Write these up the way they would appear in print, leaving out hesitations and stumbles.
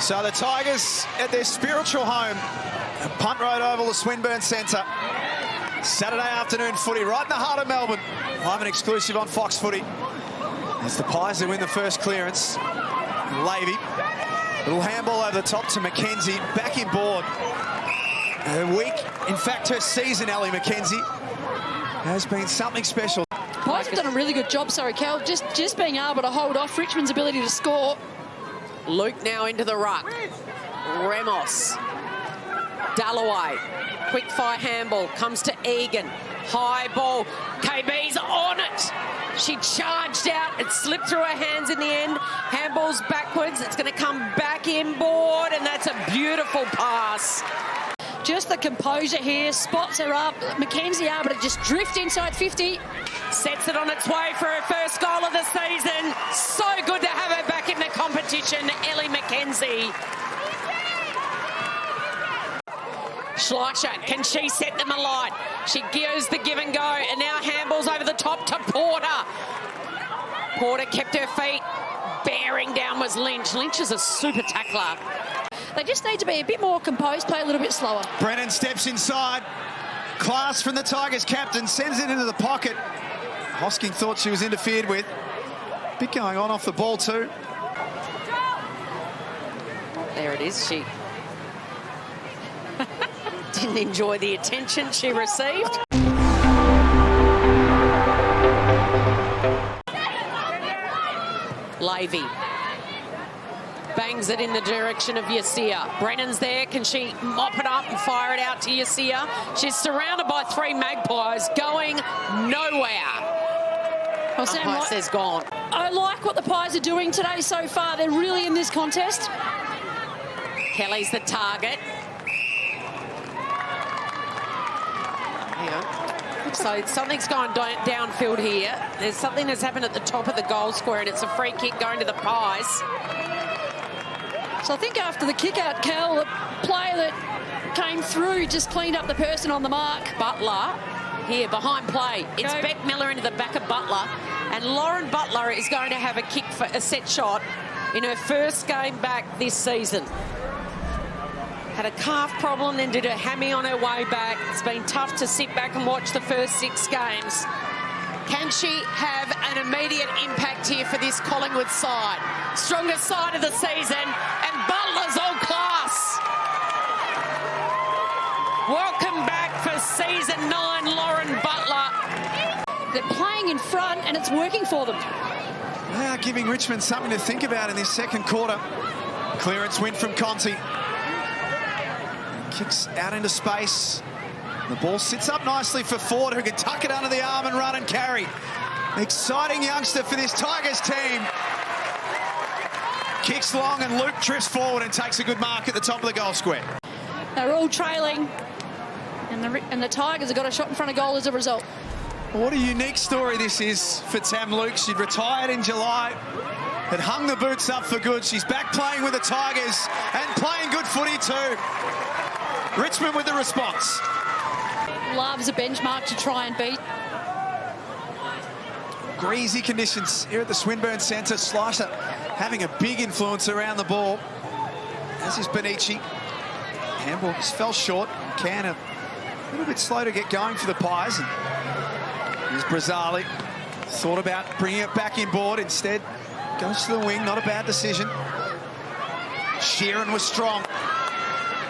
So the Tigers at their spiritual home, Punt Road Oval, the Swinburne Centre. Saturday afternoon footy right in the heart of Melbourne. Live and exclusive on Fox Footy. As the Pies win the first clearance. Lavey. Little handball over the top to McKenzie. Back in board. Her week, in fact her season, Ellie McKenzie, has been something special. Pies have done a really good job, sorry, Cal, just being able to hold off Richmond's ability to score. Luke now into the ruck. Ramos. Dalloway. Quick fire handball. Comes to Egan. High ball. KB's on it. She charged out. It slipped through her hands in the end. Handball's backwards. It's going to come back inboard, and that's a beautiful pass. Just the composure here. Spots her up. McKenzie able to just drift inside 50. Sets it on its way for her first goal of the season. So good to have her back in the competition, Ellie McKenzie. Schleicher, can she set them alight? She gives the give and go, and now handballs over the top to Porter. Porter kept her feet. Bearing down was Lynch. Lynch is a super tackler. They just need to be a bit more composed, play a little bit slower. Brennan steps inside. Class from the Tigers captain, sends it into the pocket. Hosking thought she was interfered with. Bit going on off the ball too. There it is. She didn't enjoy the attention she received. Lavey bangs it in the direction of Yasia. Brennan's there. Can she mop it up and fire it out to Yasia? She's surrounded by three Magpies going nowhere. Well, Sam, says gone. I like what the Pies are doing today so far. They're really in this contest. Kelly's the target. So something's gone downfield here. There's something that's happened at the top of the goal square, and it's a free kick going to the Pies. So I think after the kick-out, Cal, the player that came through just cleaned up the person on the mark. Butler here behind play. It's Beck Miller into the back of Butler, and Lauren Butler is going to have a kick for a set shot in her first game back this season. Had a calf problem, then did a hammy on her way back. It's been tough to sit back and watch the first 6 games. Can she have an immediate impact here for this Collingwood side? Strongest side of the season, and Butler's all class. Welcome back for season 9, Lauren Butler. They're playing in front, and it's working for them. They are giving Richmond something to think about in this second quarter. Clearance win from Conti. Kicks out into space. The ball sits up nicely for Ford, who can tuck it under the arm and run and carry. Exciting youngster for this Tigers team. Kicks long, and Luke drifts forward and takes a good mark at the top of the goal square. They're all trailing, and the Tigers have got a shot in front of goal as a result. What a unique story this is for Tam Luke. She'd retired in July, had hung the boots up for good. She's back playing with the Tigers and playing good footy too. Richmond with the response. Loves a benchmark to try and beat. Greasy conditions here at the Swinburne Centre. Schleicher having a big influence around the ball, as is Benici. Handball just fell short. Can a little bit slow to get going for the Pies. And here's Brazzali. Thought about bringing it back inboard. Instead, goes to the wing. Not a bad decision. Sheeran was strong.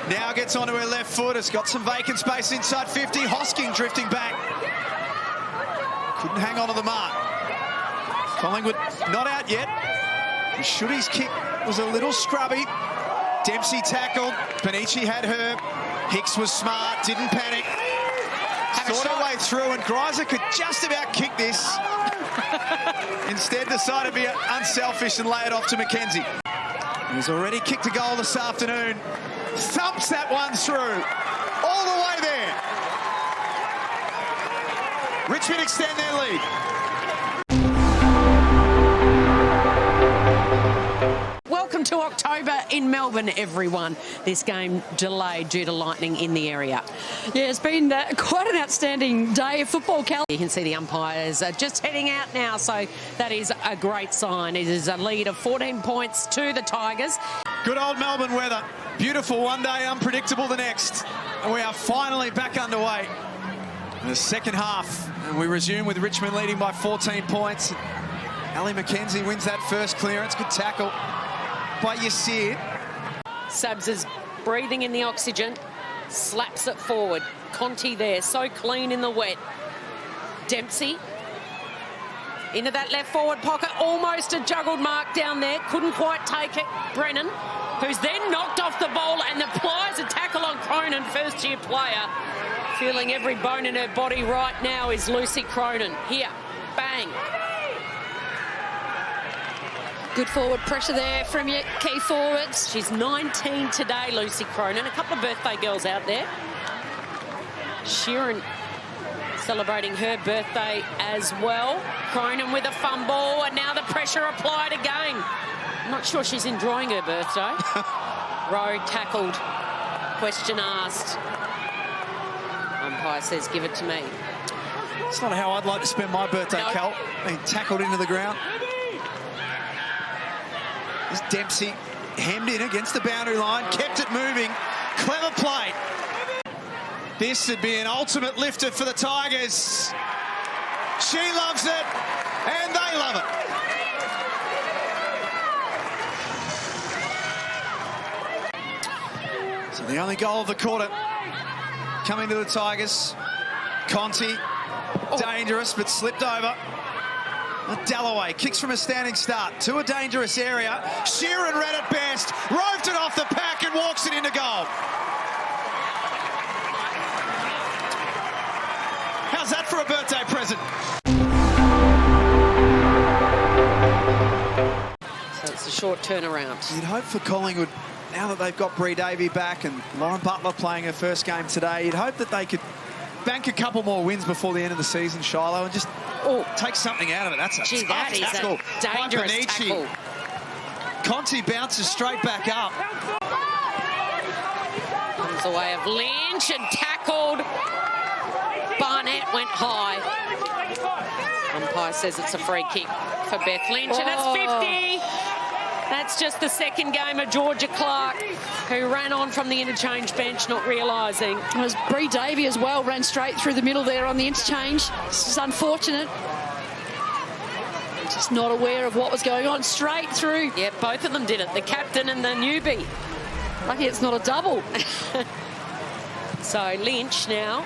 Now gets onto her left foot. Has got some vacant space inside 50. Hosking drifting back. Couldn't hang on to the mark. Collingwood not out yet. Shooty's kick was a little scrubby. Dempsey tackled. Benici had her. Hicks was smart. Didn't panic. Thought her way through, and Greiser could just about kick this. Instead decided to be unselfish and lay it off to McKenzie. He's already kicked a goal this afternoon. Thumps that one through. All the way there. Richmond extend their lead. Welcome to October in Melbourne, everyone. This game delayed due to lightning in the area. Yeah, it's been quite an outstanding day of football, Cal. You can see the umpires are just heading out now, so that is a great sign. It is a lead of 14 points to the Tigers. Good old Melbourne weather. Beautiful one day, unpredictable the next. And we are finally back underway in the second half. And we resume with Richmond leading by 14 points. Ali McKenzie wins that first clearance. Good tackle by Yassir. Sabs is breathing in the oxygen, slaps it forward. Conti there, so clean in the wet. Dempsey into that left forward pocket, almost a juggled mark down there, couldn't quite take it. Brennan, who's then knocked off the ball and applies a tackle on Cronin, first-year player. Feeling every bone in her body right now is Lucy Cronin. Here, bang. Good forward pressure there from your key forwards. She's 19 today, Lucy Cronin. A couple of birthday girls out there. Sheeran celebrating her birthday as well. Cronin with a fumble, and now the pressure applied again. I'm not sure she's enjoying her birthday. Rowe tackled. Question asked. Umpire says, give it to me. It's not how I'd like to spend my birthday, No. Cal. Being tackled into the ground. This Dempsey hemmed in against the boundary line, kept it moving. Clever play. This would be an ultimate lifter for the Tigers. She loves it, and they love it. So the only goal of the quarter coming to the Tigers. Conti, dangerous, but slipped over. Dalloway kicks from a standing start to a dangerous area. Sheeran read it best, roved it off the pack and walks it into goal. How's that for a birthday present? So it's a short turnaround. You'd hope for Collingwood, now that they've got Bree Davey back and Lauren Butler playing her first game today, you'd hope that they could bank a couple more wins before the end of the season, Shiloh, and just take something out of it. That's a tough tackle. A dangerous tackle. Conti bounces straight back up. Comes the way of Lynch and tackled. Barnett went high. Umpire says it's a free kick for Beth Lynch, and it's 50. That's just the second game of Georgia Clark, who ran on from the interchange bench, not realising. It was Bree Davey as well, ran straight through the middle there on the interchange. This is unfortunate. Just not aware of what was going on, straight through. Yeah, both of them did it, the captain and the newbie. Lucky it's not a double. So Lynch now.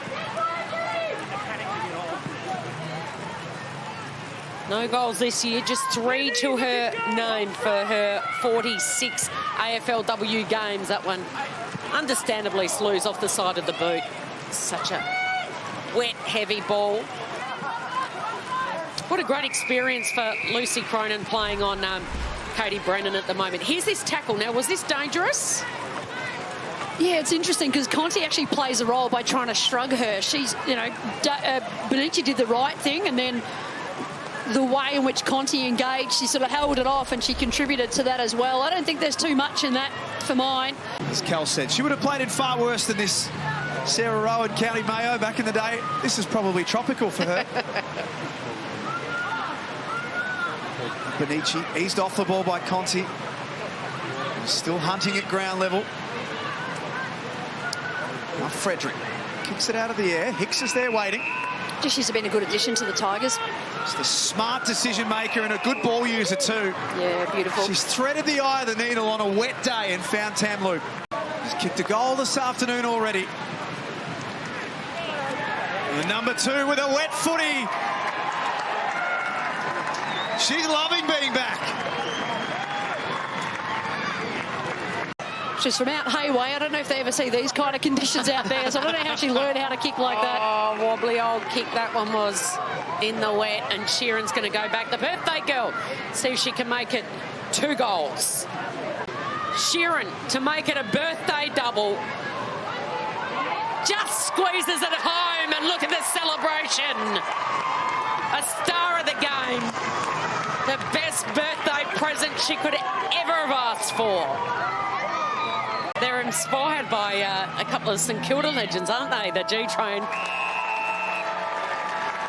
No goals this year, just 3 to her name for her 46 AFLW games. That one understandably slews off the side of the boot. Such a wet, heavy ball. What a great experience for Lucy Cronin playing on Katie Brennan at the moment. Here's this tackle. Now, was this dangerous? Yeah, it's interesting because Conti actually plays a role by trying to shrug her. She's, you know, Benici did the right thing, and then the way in which Conti engaged, she sort of held it off and she contributed to that as well. I don't think there's too much in that for mine. As Cal said, she would have played it far worse than this. Sarah Rowe at County Mayo back in the day. This is probably tropical for her. Benici eased off the ball by Conti. Still hunting at ground level. Now Frederick kicks it out of the air. Hicks is there waiting. Just she's been a good addition to the Tigers. She's a smart decision maker and a good ball user too. Yeah, beautiful. She's threaded the eye of the needle on a wet day and found Tamloop. She's kicked a goal this afternoon already. And the number 2 with a wet footy. She's loving being back. She's from out Hayway. I don't know if they ever see these kind of conditions out there, so I don't know how she learned how to kick like that. Oh, wobbly old kick. That one was in the wet, and Sheeran's going to go back. The birthday girl. See if she can make it 2 goals. Sheeran to make it a birthday double. Just squeezes it home, and look at the celebration. A star of the game. The best birthday present she could ever have asked for. They're inspired by a couple of St Kilda legends, aren't they? The G-Train.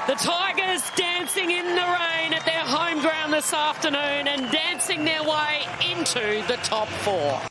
The Tigers dancing in the rain at their home ground this afternoon and dancing their way into the top 4.